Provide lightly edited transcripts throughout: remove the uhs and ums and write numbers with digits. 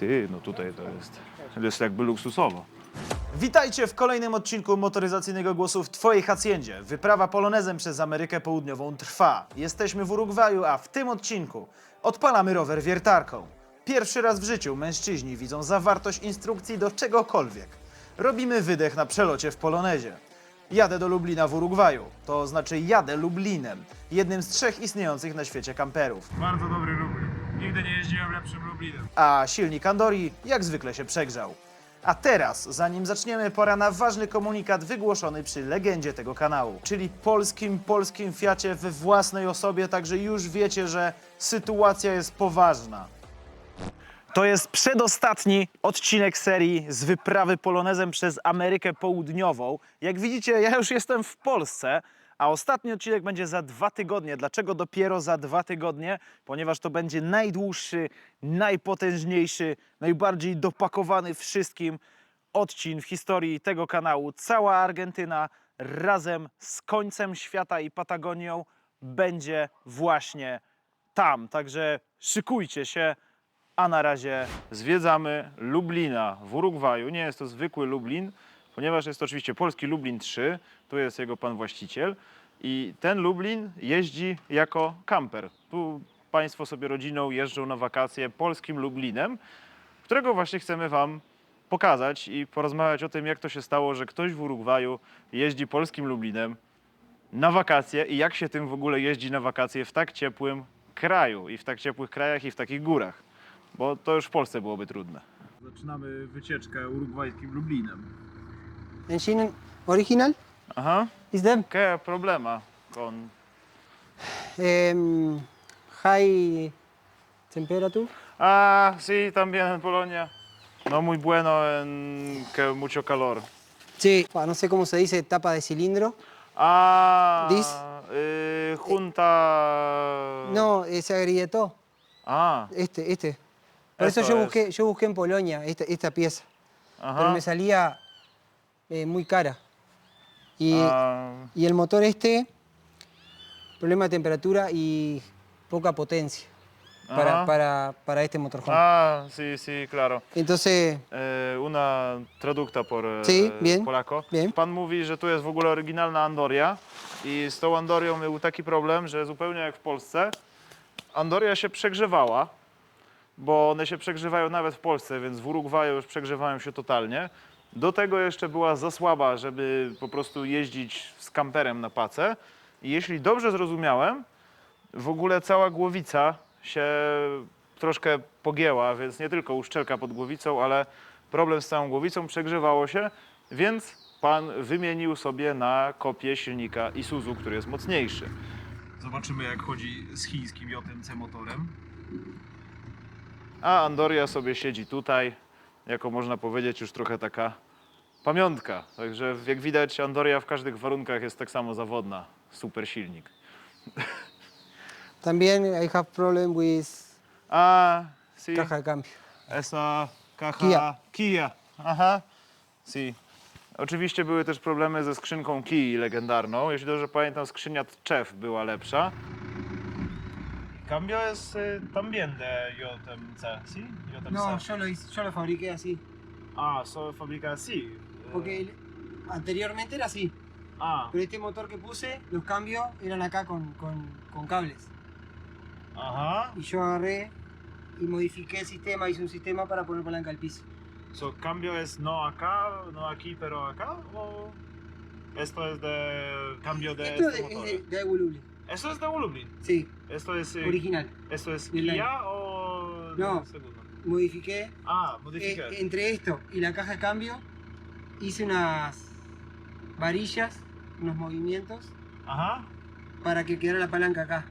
Ty, no tutaj to jest jakby luksusowo. Witajcie w kolejnym odcinku motoryzacyjnego głosu w Twojej hacjendzie. Wyprawa polonezem przez Amerykę Południową trwa. Jesteśmy w Urugwaju, a w tym odcinku odpalamy rower wiertarką. Pierwszy raz w życiu mężczyźni widzą zawartość instrukcji do czegokolwiek. Robimy wydech na przelocie w polonezie. Jadę do Lublina w Urugwaju, to znaczy jadę Lublinem, jednym z 3 istniejących na świecie kamperów. Bardzo dobry Lublin. Nigdy nie jeździłem lepszym Lublinem. A silnik Andori jak zwykle się przegrzał. A teraz, zanim zaczniemy, pora na ważny komunikat wygłoszony przy legendzie tego kanału, czyli polskim Fiacie we własnej osobie, także już wiecie, że sytuacja jest poważna. To jest przedostatni odcinek serii z wyprawy polonezem przez Amerykę Południową. Jak widzicie, ja już jestem w Polsce, a ostatni odcinek będzie za 2 tygodnie. Dlaczego dopiero za 2 tygodnie? Ponieważ to będzie najdłuższy, najpotężniejszy, najbardziej dopakowany wszystkim odcinek w historii tego kanału. Cała Argentyna razem z końcem świata i Patagonią będzie właśnie tam. Także szykujcie się. A na razie zwiedzamy Lublina w Urugwaju. Nie jest to zwykły Lublin, ponieważ jest to oczywiście polski Lublin 3. Tu jest jego pan właściciel. I ten Lublin jeździ jako kamper. Tu państwo sobie rodziną jeżdżą na wakacje polskim Lublinem, którego właśnie chcemy wam pokazać i porozmawiać o tym, jak to się stało, że ktoś w Urugwaju jeździ polskim Lublinem na wakacje i jak się tym w ogóle jeździ na wakacje w tak ciepłym kraju i w tak ciepłych krajach i w takich górach. Bo to już w Polsce byłoby trudne. Zaczynamy wycieczkę urugwajskim Lublinem. Engine original Aha. is them. ¿Qué problema con...? High temperature. Ah, sí, también en Polonia. No muy bueno en que mucho calor. Sí, no sé cómo se dice, tapa de cilindro. Ah, This? junta... No, se agrietó. Ah, Este. Por eso Esto yo busqué en Polonia esta pieza. Pero ajá. me salía muy cara. Y, Ah, y el motor problema de temperatura y poca potencia Ajá. para este motorhome. ah, sí, sí, claro. Entonces, Una traducta por Sí, bien, Polako. bien. Pan mówi, że tu jest w ogóle oryginalna Andoria i z tą Andorią był taki problem, że zupełnie jak w Polsce, Andoria się przegrzewała, bo one się przegrzewają nawet w Polsce, więc w Urugwaju już przegrzewają się totalnie. Do tego jeszcze była za słaba, żeby po prostu jeździć z kamperem na pacę. I jeśli dobrze zrozumiałem, w ogóle cała głowica się troszkę pogięła, więc nie tylko uszczelka pod głowicą, ale problem z całą głowicą, przegrzewało się, więc pan wymienił sobie na kopię silnika Isuzu, który jest mocniejszy. Zobaczymy, jak chodzi z chińskim JMC motorem. A Andoria sobie siedzi tutaj, jako można powiedzieć już trochę taka pamiątka. Także jak widać, Andoria w każdych warunkach jest tak samo zawodna. Super silnik. también I have problem with A, sí. caja de cambio. Esa caja Kia. Aha. Sí. Oczywiście były też problemy ze skrzynką Kii legendarną. Jeśli dobrze pamiętam, skrzynia Tczew była lepsza. Cambio es también de JMC, ¿sí? JMC. No, yo lo fabriqué así. Ah, solo fábrica así. Porque anteriormente era así. Ah, Pero este motor que puse, los cambios eran acá con cables. ajá. Y yo agarré y modifiqué el sistema, hice un sistema para poner palanca al piso. So, cambio es no acá, no aquí, pero acá, o esto es de cambio de Esto este es motor. de Lublin. Esto es de Lublin. Sí, Esto es original. esto es Del Kia o No. segundo. Modifiqué Ah, modificar. entre esto y la caja de cambio, hice unas varillas, unos movimientos Ajá. para que quedara la palanca acá.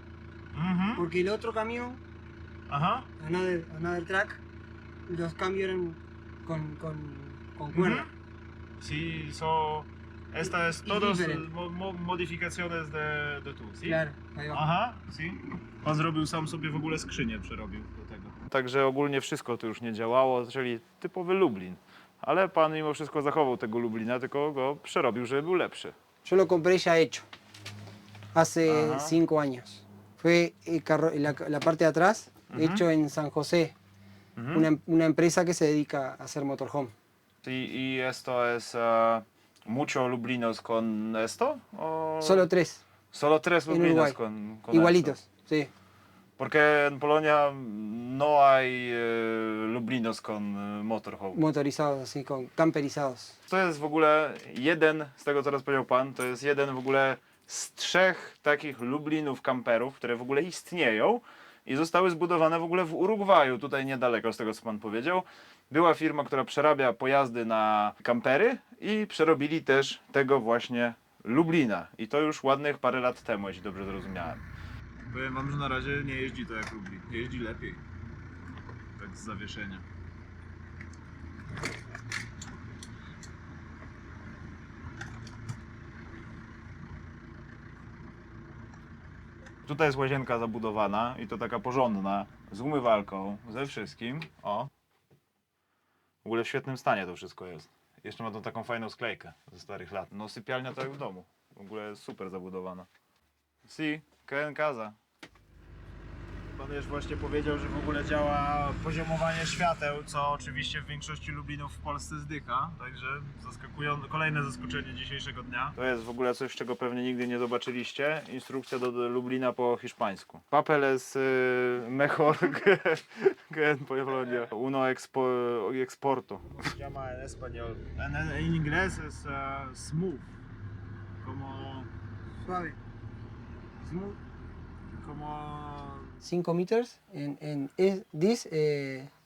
Ujú. Porque el otro camión, Ajá. Another Track, los cambios eran con cuerda. Sí, so esta es Y todas diferente. modyfikaciones de tu, ¿sí? Claro, ahí va. Aha, si. Pan zrobił sam sobie w ogóle skrzynię, przerobił do tego. Także ogólnie wszystko tu już nie działało, czyli typowy Lublin. Ale pan mimo wszystko zachował tego Lublina, tylko go przerobił, żeby był lepszy. Yo lo compré ya hecho, hace Ajá. 5 años. Fue la parte de atrás, hecho en San José, una empresa que se dedica a hacer motorhome. Y esto es mucho lublinos con esto? ¿O Solo 3, solo 3 en lublinos Uruguay. con Igualitos, esto? sí. Porque en Polonia no hay lublinos con motorhome. Motorizados, así, camperizados. To jest w ogóle jeden, z tego co teraz powiedział pan, to jest jeden w ogóle z 3 takich lublinów kamperów, które w ogóle istnieją i zostały zbudowane w ogóle w Urugwaju, tutaj niedaleko z tego co pan powiedział. Była firma, która przerabia pojazdy na kampery i przerobili też tego właśnie Lublina. I to już ładnych parę lat temu, jeśli dobrze zrozumiałem. Powiem wam, że na razie nie jeździ to jak Lublin. Jeździ lepiej. Tak z zawieszenia. Tutaj jest łazienka zabudowana i to taka porządna, z umywalką, ze wszystkim. O. W ogóle w świetnym stanie to wszystko jest. Jeszcze ma tą taką fajną sklejkę ze starych lat. No sypialnia to jak w domu. W ogóle jest super zabudowana. Si, que en casa. Pan już właśnie powiedział, że w ogóle działa poziomowanie świateł, co oczywiście w większości Lublinów w Polsce zdycha, także kolejne zaskoczenie dzisiejszego dnia. To jest w ogóle coś, czego pewnie nigdy nie zobaczyliście. Instrukcja do Lublina po hiszpańsku. Papeles mejor que en Polonia. Uno exporto. Se llama en español. En inglés es smooth. Como... Suave. Smooth. Como... 5 meters, this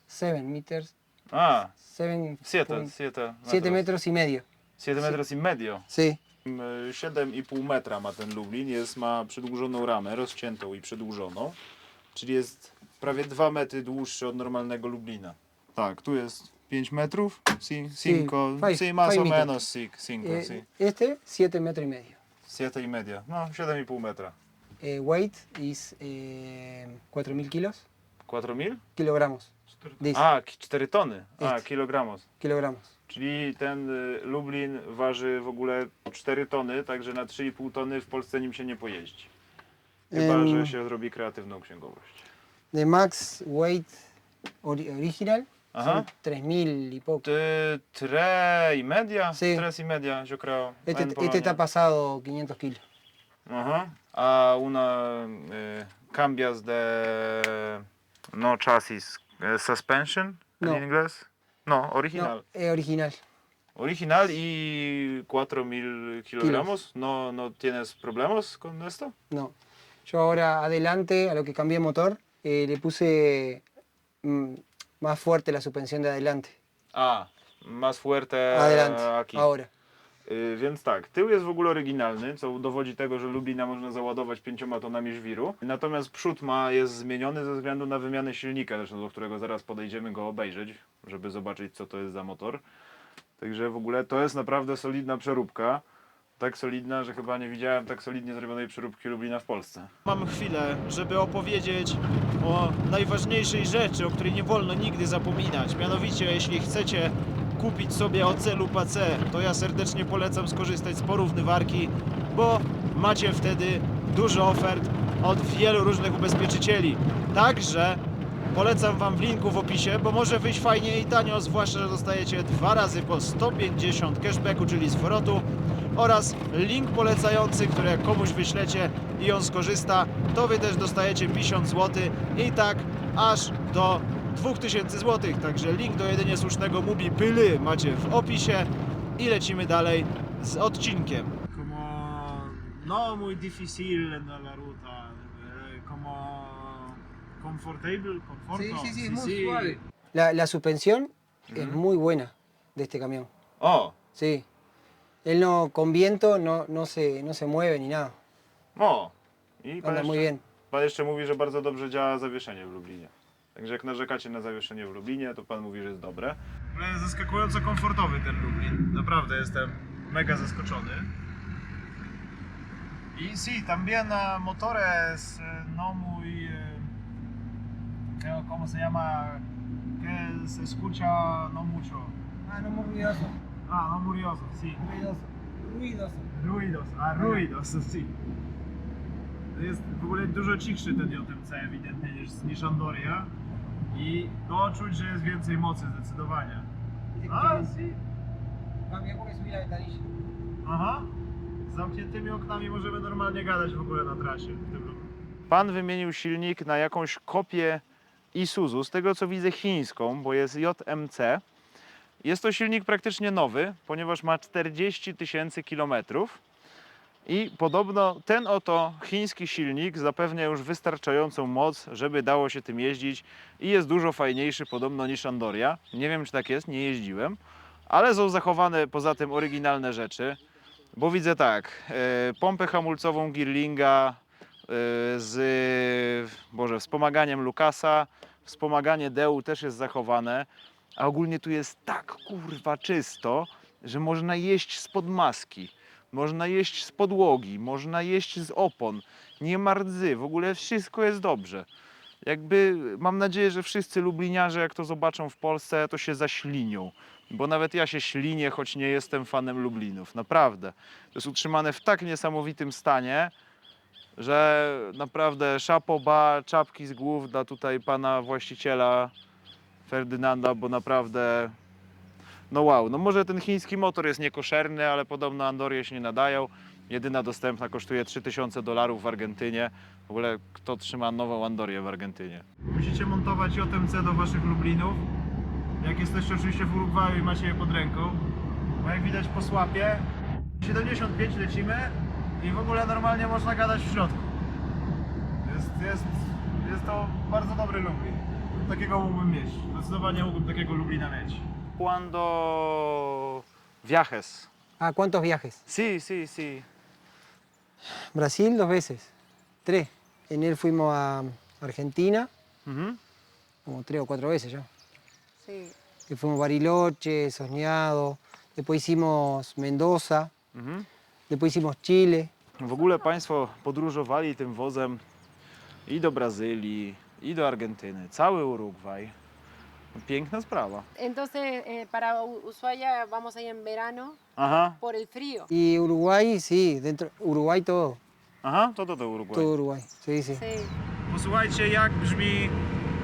7 meters, Ah, 7 7 metros y medio. 7 metros i medio. Sí, 7,5 metra ma ten Lublin, ma przedłużoną ramę, rozciętą i przedłużoną, czyli jest prawie 2 metry dłuższy od normalnego Lublina. Tak, tu jest 5 metrów, cinco, sí, más o menos, cinco, sí. Este 7 metros y medio. 7 i media, no 7,5 metra. Weight is 4.000 kilos, 4.000? kilogramos. This, 4 tony, Este. kilogramos. kilogramos. Czyli ten Lublin waży w ogóle 4 tony, także na 3,5 tony w Polsce nim się nie pojeździ. Chyba, że się zrobi kreatywną księgowość. The max weight original Aha. son 3.000 y poco. 3 y media? Sí. 3 y media, yo creo. Este en está Polonia. pasado 500 kilos. Ajá. A una cambias de no chasis, suspension No. en inglés? No, original. No, original. Original y 4.000 kilogramos. No tienes problemas con esto? No. Yo ahora adelante, a lo que cambié motor, le puse más fuerte la suspensión de adelante. Más fuerte Adelante, aquí. ahora. Więc tak, tył jest w ogóle oryginalny, co dowodzi tego, że Lublina można załadować 5 tonami żwiru. Natomiast przód jest zmieniony ze względu na wymianę silnika, zresztą do którego zaraz podejdziemy go obejrzeć, żeby zobaczyć co to jest za motor. Także w ogóle to jest naprawdę solidna przeróbka. Tak solidna, że chyba nie widziałem tak solidnie zrobionej przeróbki Lublina w Polsce. Mam chwilę, żeby opowiedzieć o najważniejszej rzeczy, o której nie wolno nigdy zapominać. Mianowicie, jeśli chcecie kupić sobie OC lub AC, to ja serdecznie polecam skorzystać z porównywarki, bo macie wtedy dużo ofert od wielu różnych ubezpieczycieli. Także polecam wam w linku w opisie, bo może wyjść fajnie i tanio, zwłaszcza, że dostajecie 2 razy po 150 cashbacku, czyli zwrotu, oraz link polecający, który jak komuś wyślecie i on skorzysta, to wy też dostajecie 50 zł i tak aż do 2000 zł. Także link do jedynie słusznego Mubi Pyly macie w opisie i lecimy dalej z odcinkiem. Como no muy difícil en la ruta, como comfortable, conforto. Sí, es muy suave. La suspensión es muy buena de este camión. O, Sí. Él no, con viento no se mueve ni nada. o. I Anda muy bien. Pan jeszcze mówi, że bardzo dobrze działa zawieszenie w Lublinie. Także jak narzekacie na zawieszenie w Lublinie, to pan mówi, że jest dobre. Jest zaskakująco komfortowy ten Lublin. Naprawdę jestem mega zaskoczony. Y sí, también motores no muy... ¿Cómo se llama? Que se escucha no mucho. No muy ruidoso. No murioso, sí. Ruidoso. Ruidos, sí. Jest w ogóle dużo cichszy ten JMC ewidentnie niż Andoria. I no, czuć, że jest więcej mocy zdecydowanie. A, si. Aha. Z zamkniętymi oknami możemy normalnie gadać w ogóle na trasie. Pan wymienił silnik na jakąś kopię Isuzu, z tego co widzę chińską, bo jest JMC. Jest to silnik praktycznie nowy, ponieważ ma 40 000 kilometrów. I podobno ten oto chiński silnik zapewnia już wystarczającą moc, żeby dało się tym jeździć i jest dużo fajniejszy podobno niż Andoria. Nie wiem, czy tak jest, nie jeździłem, ale są zachowane poza tym oryginalne rzeczy, bo widzę tak, pompę hamulcową Girlinga z wspomaganiem Lucasa, wspomaganie Deu też jest zachowane, a ogólnie tu jest tak kurwa czysto, że można jeść spod maski. Można jeść z podłogi, można jeść z opon, nie ma rdzy, w ogóle wszystko jest dobrze. Jakby mam nadzieję, że wszyscy lubliniarze jak to zobaczą w Polsce, to się zaślinią. Bo nawet ja się ślinię, choć nie jestem fanem Lublinów, naprawdę. To jest utrzymane w tak niesamowitym stanie, że naprawdę chapeau bas, czapki z głów dla tutaj pana właściciela Ferdynanda, bo naprawdę... No wow, no może ten chiński motor jest niekoszerny, ale podobno Andorie się nie nadają. Jedyna dostępna kosztuje $3000 w Argentynie. W ogóle kto trzyma nową Andorię w Argentynie? Musicie montować JMC do waszych Lublinów. Jak jesteście oczywiście w Urugwaju i macie je pod ręką. Bo jak widać po słapie 75 lecimy i w ogóle normalnie można gadać w środku. Jest to bardzo dobry Lublin. Takiego mógłbym mieć. Zdecydowanie mógłbym takiego Lublina mieć. Cuando viajes. ¿A cuántos viajes? Sí, sí, sí. Brasil 2 veces, 3. En él fuimos a Argentina, Mhm. como 3 o 4 veces ya. Sí. Que fuimos Bariloche, Soñado, después hicimos Mendoza, Mhm. después hicimos Chile. W ogóle Państwo podróżowali tym wozem i do Brazylii, i do Argentyny. Cały Urugwaj. Piękna sprawa. Entonces, para Ushuaia vamos a ir en verano Aha, por el frío. Y Uruguay, sí, dentro Uruguay todo, aha, to do Urugwaju. todo Uruguay, sí, sí. Sí. Posłuchajcie, jak brzmi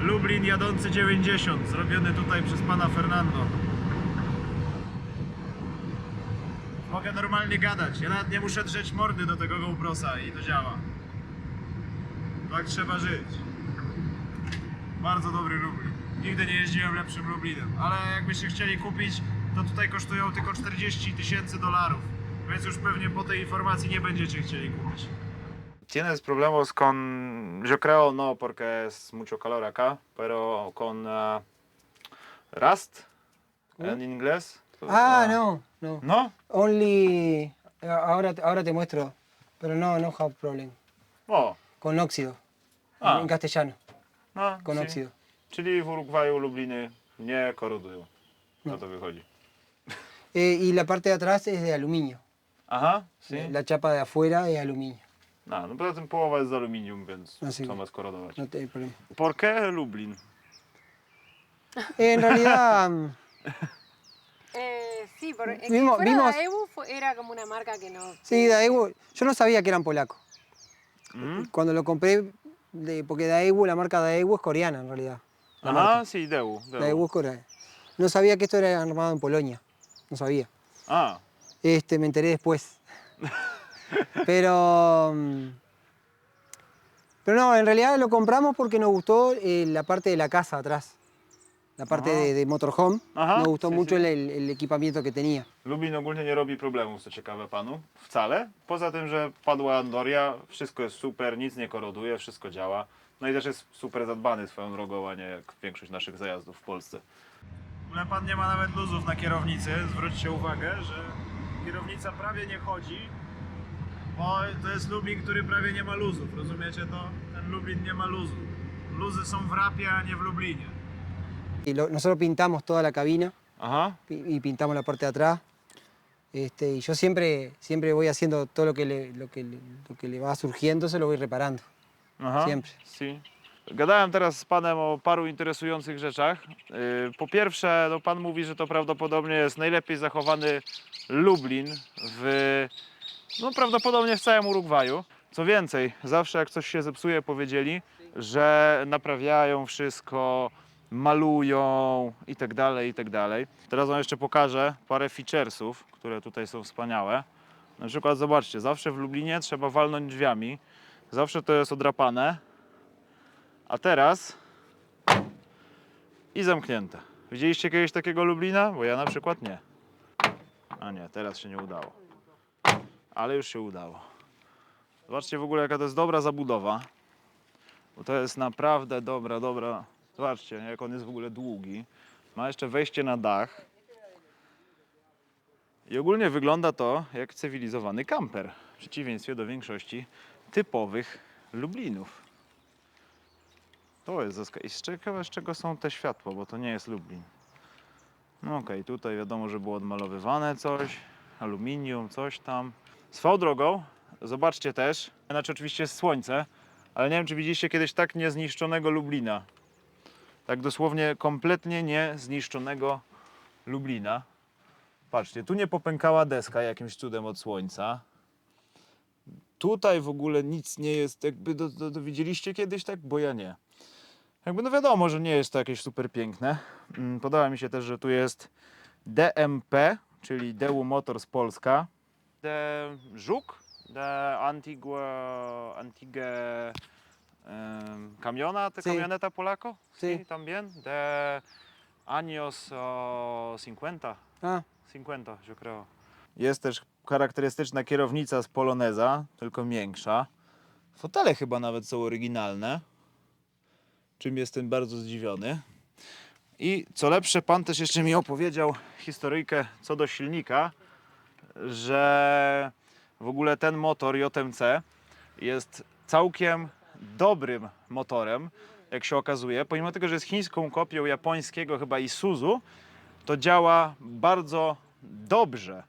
Lublin jadący 90, zrobiony tutaj przez pana Fernando. Mogę normalnie gadać, ja nawet nie muszę drzeć mordy do tego GoProsa i to działa. Tak trzeba żyć. Bardzo dobry Lublin. Nigdy nie jeździłem lepszym Lublinem, ale jakbyście chcieli kupić, to tutaj kosztują tylko $40,000, więc już pewnie po tej informacji nie będziecie chcieli kupić. Tienes problemas con, yo creo no, porque es mucho calor acá, pero con Rust en inglés. Ah, no, no. ¿No? Only, ahora te muestro, pero no, no have problem. O, Con óxido, Ah. en castellano, no, con sí. óxido. Czyli w Urugwaju Lubliny nie korodują. No to wychodzi. Y la parte de atrás es de aluminio. Aha, sí. La chapa de afuera es aluminio, No poza tym połowa jest z aluminium, więc No, sí. co ma skorodować. no hay problema. ¿Por qué Lublin? En realidad, Sí, porque Vimos- fuera vimos- Daewoo era como una marca que no... sí, Daewoo, yo no sabía que eran polacos. Mm? Cuando lo compré, porque Daewoo, la marca Daewoo es coreana en realidad. La marca. Aha, sí, Deu. Daewoo es coreana. No sabía que esto era armado en Polonia, no sabía. A, Me enteré después. Pero, pero no, en realidad lo compramos porque nos gustó la parte de la casa atrás. La parte de motorhome. Aha, Nos gustó sí, mucho sí. el equipamiento que tenía. Lublin ogólnie nie robi problemów, co ciekawe panu, wcale. Poza tym, że padła Andoria, wszystko jest super, nic nie koroduje, wszystko działa. No i też jest super zadbany swoją drogą, a nie jak większość naszych zajazdów w Polsce. Ale pan nie ma nawet luzów na kierownicy, zwróćcie uwagę, że kierownica prawie nie chodzi, bo to jest Lublin, który prawie nie ma luzów, rozumiecie to? Ten Lublin nie ma luzu. Luzy są w Rapie, a nie w Lublinie. Y nosotros pintamos toda la cabina Aha, y pintamos la parte de atrás. Y yo siempre voy haciendo todo lo que le va surgiendo, se lo voy reparando. aha. Siempre. Si. Gadałem teraz z panem o paru interesujących rzeczach. Po pierwsze, no pan mówi, że to prawdopodobnie jest najlepiej zachowany Lublin no prawdopodobnie w całym Urugwaju. Co więcej, zawsze jak coś się zepsuje, powiedzieli, że naprawiają wszystko, malują i tak dalej, i tak dalej. Teraz wam jeszcze pokażę parę featuresów, które tutaj są wspaniałe. Na przykład zobaczcie, zawsze w Lublinie trzeba walnąć drzwiami. Zawsze to jest odrapane. A teraz i zamknięte. Widzieliście kiedyś takiego Lublina? Bo ja na przykład nie. A nie, teraz się nie udało. Ale już się udało. Zobaczcie w ogóle jaka to jest dobra zabudowa. Bo to jest naprawdę dobra. Zobaczcie jak on jest w ogóle długi. Ma jeszcze wejście na dach. I ogólnie wygląda to jak cywilizowany kamper. W przeciwieństwie do większości typowych Lublinów. To jest ciekawe, z czego są te światła, bo to nie jest Lublin. No okej, tutaj wiadomo, że było odmalowywane coś, aluminium, coś tam. Swoją drogą, zobaczcie też, znaczy oczywiście jest słońce, ale nie wiem, czy widzieliście kiedyś tak niezniszczonego Lublina. Tak dosłownie kompletnie niezniszczonego Lublina. Patrzcie, tu nie popękała deska jakimś cudem od słońca. Tutaj w ogóle nic nie jest, jakby widzieliście kiedyś tak? Bo ja nie. Jakby no wiadomo, że nie jest to jakieś super piękne. Podoba mi się też, że tu jest DMP, czyli Deu Motors Polska. De Żuk, de Antigue Camiona, te Sí. camioneta Polaco. Sí. También. De años 50. Ah, 50, yo creo. Jest też charakterystyczna kierownica z Poloneza, tylko większa. Fotele chyba nawet są oryginalne, czym jestem bardzo zdziwiony. I co lepsze, pan też jeszcze mi opowiedział historyjkę co do silnika, że w ogóle ten motor JMC jest całkiem dobrym motorem, jak się okazuje. Pomimo tego, że jest chińską kopią japońskiego chyba Isuzu, to działa bardzo dobrze.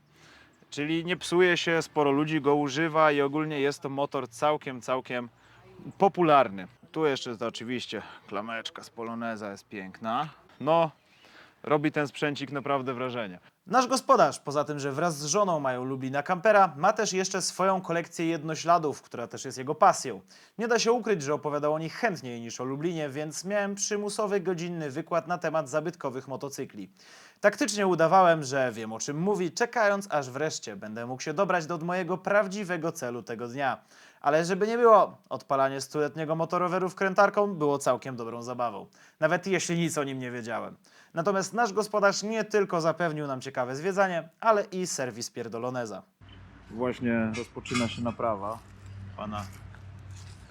Czyli nie psuje się, sporo ludzi go używa i ogólnie jest to motor całkiem popularny. Tu jeszcze to oczywiście klameczka z Poloneza jest piękna. No, robi ten sprzęcik naprawdę wrażenie. Nasz gospodarz, poza tym, że wraz z żoną mają Lublina kampera, ma też jeszcze swoją kolekcję jednośladów, która też jest jego pasją. Nie da się ukryć, że opowiadał o nich chętniej niż o Lublinie, więc miałem przymusowy godzinny wykład na temat zabytkowych motocykli. Taktycznie udawałem, że wiem o czym mówi, czekając aż wreszcie będę mógł się dobrać do mojego prawdziwego celu tego dnia. Ale żeby nie było, odpalanie 100-letniego motoroweru wkrętarką było całkiem dobrą zabawą. Nawet jeśli nic o nim nie wiedziałem. Natomiast nasz gospodarz nie tylko zapewnił nam ciekawe zwiedzanie, ale i serwis Pierdoloneza. Właśnie rozpoczyna się naprawa pana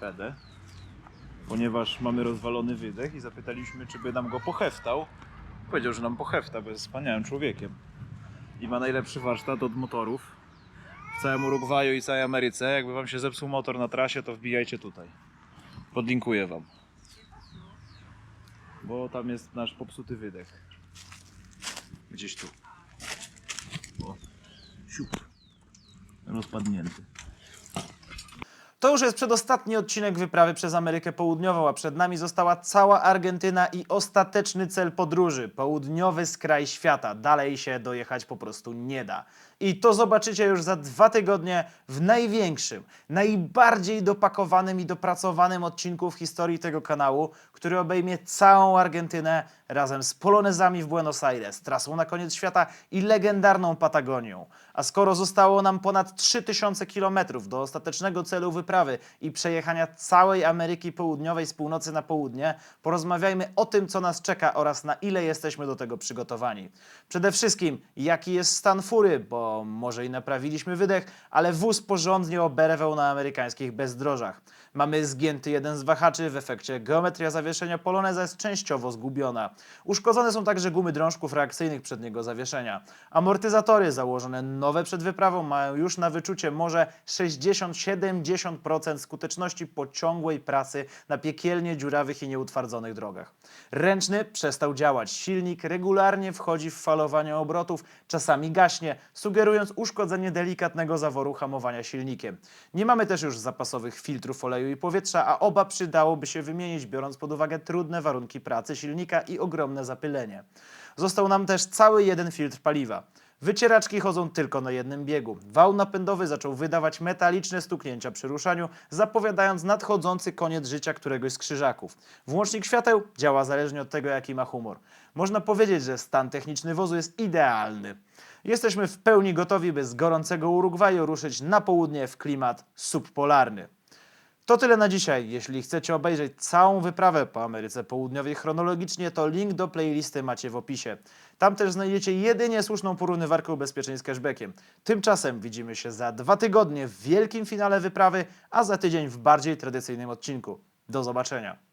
Fede, ponieważ mamy rozwalony wydech i zapytaliśmy, czy by nam go poheftał. Powiedział, że nam pohefta, bo jest wspaniałym człowiekiem. I ma najlepszy warsztat od motorów w całym Urugwaju i całej Ameryce. Jakby wam się zepsuł motor na trasie, to wbijajcie tutaj. Podlinkuję wam. Bo tam jest nasz popsuty wydech. Gdzieś tu. O, siup. Rozpadnięty. To już jest przedostatni odcinek wyprawy przez Amerykę Południową, a przed nami została cała Argentyna i ostateczny cel podróży – południowy skraj świata. Dalej się dojechać po prostu nie da. I to zobaczycie już za 2 tygodnie w największym, najbardziej dopakowanym i dopracowanym odcinku w historii tego kanału, który obejmie całą Argentynę razem z polonezami w Buenos Aires, trasą na koniec świata i legendarną Patagonią. A skoro zostało nam ponad 3000 km do ostatecznego celu wyprawy i przejechania całej Ameryki Południowej z północy na południe, porozmawiajmy o tym, co nas czeka oraz na ile jesteśmy do tego przygotowani. Przede wszystkim, jaki jest stan fury, bo może i naprawiliśmy wydech, ale wóz porządnie oberwał na amerykańskich bezdrożach. Mamy zgięty jeden z wahaczy, w efekcie geometria zawieszenia Poloneza jest częściowo zgubiona. Uszkodzone są także gumy drążków reakcyjnych przedniego zawieszenia. Amortyzatory założone nowe przed wyprawą mają już na wyczucie może 60-70% skuteczności po ciągłej pracy na piekielnie dziurawych i nieutwardzonych drogach. Ręczny przestał działać. Silnik regularnie wchodzi w falowanie obrotów, czasami gaśnie, sugerując uszkodzenie delikatnego zaworu hamowania silnikiem. Nie mamy też już zapasowych filtrów oleju i powietrza, a oba przydałoby się wymienić, biorąc pod uwagę trudne warunki pracy silnika i ogromne zapylenie. Został nam też cały jeden filtr paliwa. Wycieraczki chodzą tylko na jednym biegu. Wał napędowy zaczął wydawać metaliczne stuknięcia przy ruszaniu, zapowiadając nadchodzący koniec życia któregoś z krzyżaków. Włącznik świateł działa zależnie od tego, jaki ma humor. Można powiedzieć, że stan techniczny wozu jest idealny. Jesteśmy w pełni gotowi, by z gorącego Urugwaju ruszyć na południe w klimat subpolarny. To tyle na dzisiaj. Jeśli chcecie obejrzeć całą wyprawę po Ameryce Południowej chronologicznie, to link do playlisty macie w opisie. Tam też znajdziecie jedynie słuszną porównywarkę ubezpieczeń z cashbackiem. Tymczasem widzimy się za 2 tygodnie w wielkim finale wyprawy, a za tydzień w bardziej tradycyjnym odcinku. Do zobaczenia.